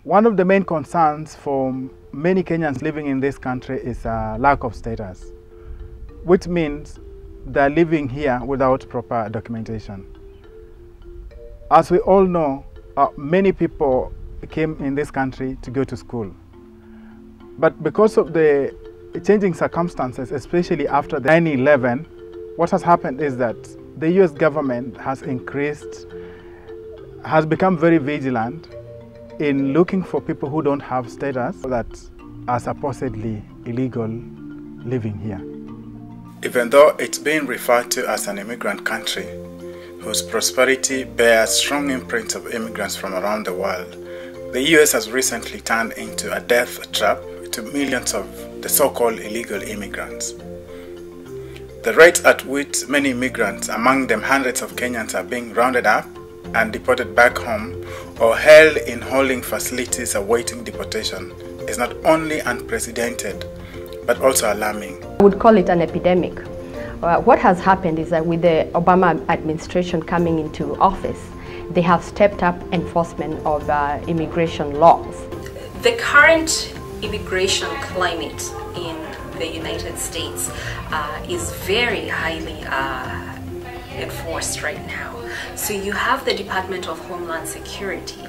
One of the main concerns for many Kenyans living in this country is a lack of status, which means they're living here without proper documentation. As we all know, many people came in this country to go to school. But because of the changing circumstances, especially after the 9/11, what has happened is that the US government has become very vigilant in looking for people who don't have status that are supposedly illegal living here. Even though it's being referred to as an immigrant country, whose prosperity bears strong imprints of immigrants from around the world, the US has recently turned into a death trap to millions of the so-called illegal immigrants. The rate at which many immigrants, among them hundreds of Kenyans, are being rounded up and deported back home or held in holding facilities awaiting deportation is not only unprecedented but also alarming. I would call it an epidemic. What has happened is that with the Obama administration coming into office, they have stepped up enforcement of immigration laws. The current immigration climate in the United States is very highly enforced right now. So you have the Department of Homeland Security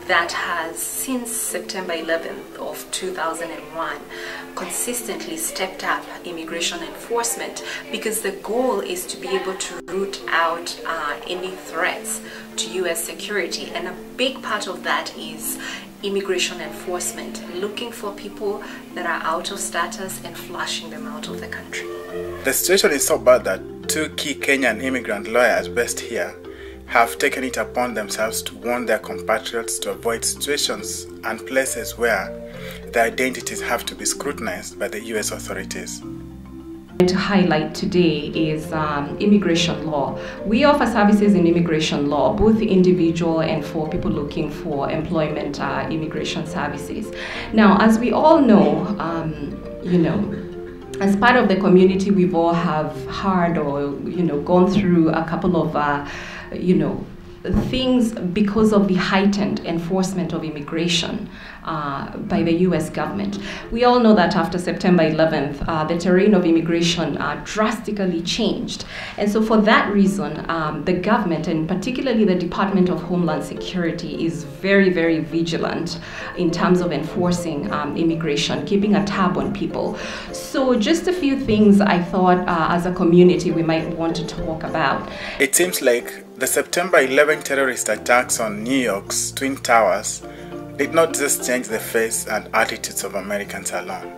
that has, since September 11th of 2001, consistently stepped up immigration enforcement because the goal is to be able to root out any threats to US security. And a big part of that is immigration enforcement, looking for people that are out of status and flushing them out of the country. The situation is so bad that two key Kenyan immigrant lawyers based here have taken it upon themselves to warn their compatriots to avoid situations and places where their identities have to be scrutinized by the US authorities. To highlight today is immigration law. We offer services in immigration law, both individual and for people looking for employment immigration services. Now, as we all know, as part of the community, we've all have heard or gone through a couple of things because of the heightened enforcement of immigration by the US government. We all know that after September 11th, the terrain of immigration drastically changed. And so for that reason, the government, and particularly the Department of Homeland Security, is very, very vigilant in terms of enforcing immigration, keeping a tab on people. So just a few things I thought as a community we might want to talk about. It seems like the September 11 terrorist attacks on New York's Twin Towers did not just change the face and attitudes of Americans alone.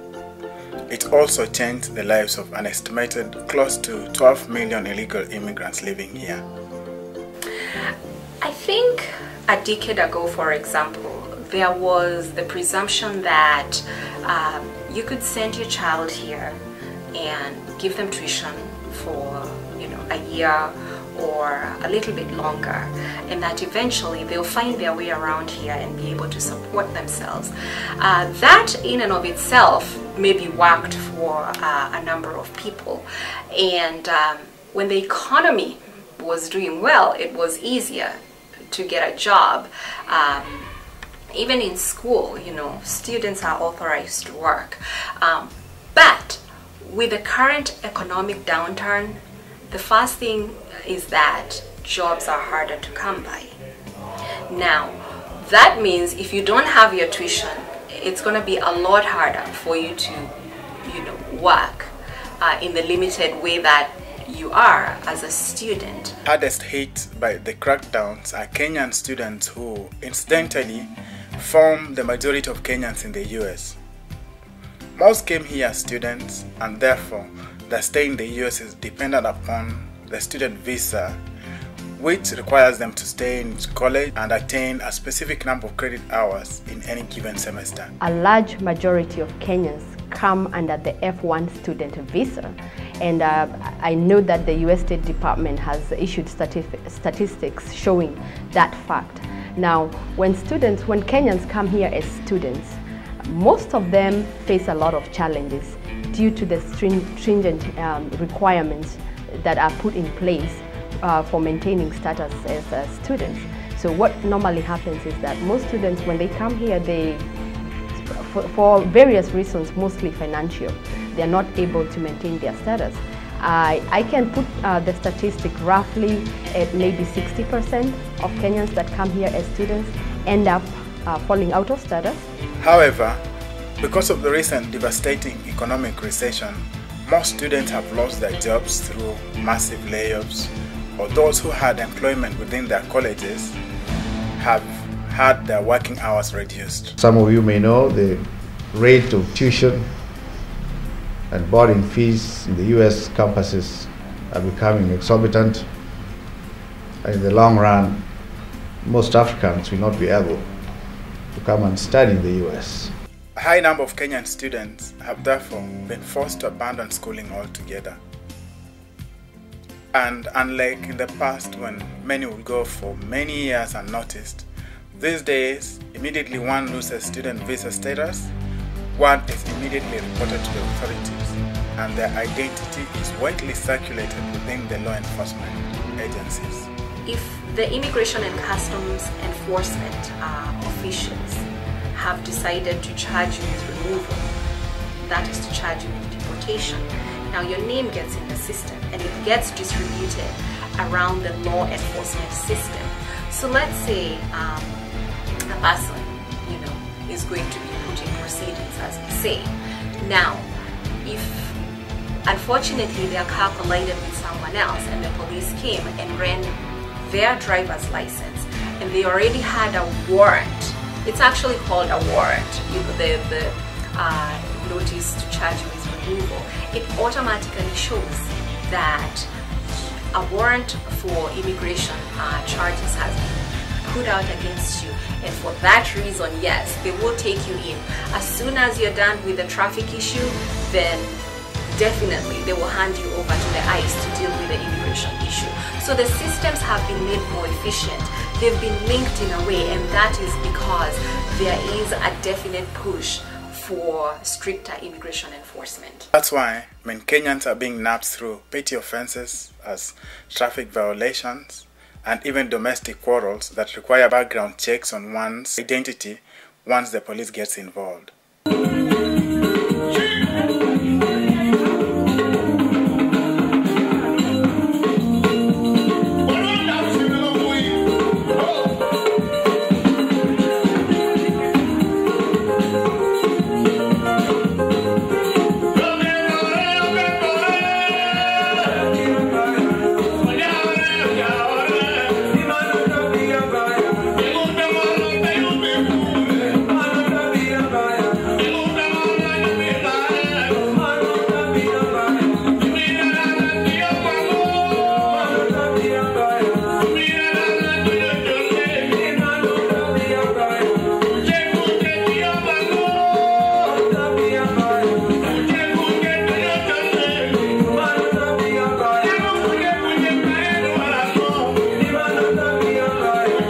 It also changed the lives of an estimated close to 12 million illegal immigrants living here. I think a decade ago, for example, there was the presumption that you could send your child here and give them tuition for a year or a little bit longer, and that eventually they'll find their way around here and be able to support themselves. That in and of itself maybe worked for a number of people, and when the economy was doing well, it was easier to get a job. Even in school, students are authorized to work. But with the current economic downturn, the first thing is that jobs are harder to come by. Now, that means if you don't have your tuition, it's going to be a lot harder for you to, work in the limited way that you are as a student. Hardest hit by the crackdowns are Kenyan students who, incidentally, form the majority of Kenyans in the US. Most came here as students, and therefore their stay in the US is dependent upon the student visa, which requires them to stay in college and attain a specific number of credit hours in any given semester. A large majority of Kenyans come under the F1 student visa, and I know that the US State Department has issued statistics showing that fact. Now, when Kenyans come here as students, most of them face a lot of challenges due to the stringent requirements that are put in place for maintaining status as students. So what normally happens is that most students, when they come here, for various reasons, mostly financial, they are not able to maintain their status. I can put the statistic roughly at maybe 60% of Kenyans that come here as students end up falling out of status. However, because of the recent devastating economic recession, most students have lost their jobs through massive layoffs, or those who had employment within their colleges have had their working hours reduced. Some of you may know the rate of tuition and boarding fees in the US campuses are becoming exorbitant. In the long run, most Africans will not be able to come and study in the US. A high number of Kenyan students have therefore been forced to abandon schooling altogether. And unlike in the past when many would go for many years unnoticed, these days, immediately one loses student visa status, one is immediately reported to the authorities, and their identity is widely circulated within the law enforcement agencies. If the Immigration and Customs Enforcement officials have decided to charge you with removal, that is to charge you with deportation, now your name gets in the system and it gets distributed around the law enforcement system. So let's say a person, is going to be put in proceedings, as we say. Now, if unfortunately their car collided with someone else and the police came and ran their driver's license and they already had a warrant, it's actually called a warrant, the notice to charge you with removal, it automatically shows that a warrant for immigration charges has been put out against you, and for that reason, yes, they will take you in. As soon as you're done with the traffic issue, then definitely they will hand you over to the ICE to deal with the immigration issue. So the systems have been made more efficient. They've been linked in a way, and that is because there is a definite push for stricter immigration enforcement. That's why when Kenyans are being nabbed through petty offenses as traffic violations and even domestic quarrels that require background checks on one's identity once the police gets involved.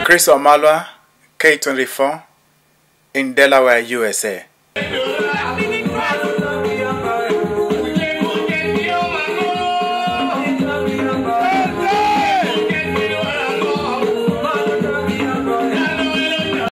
Chris Omalwa, K24, in Delaware, USA.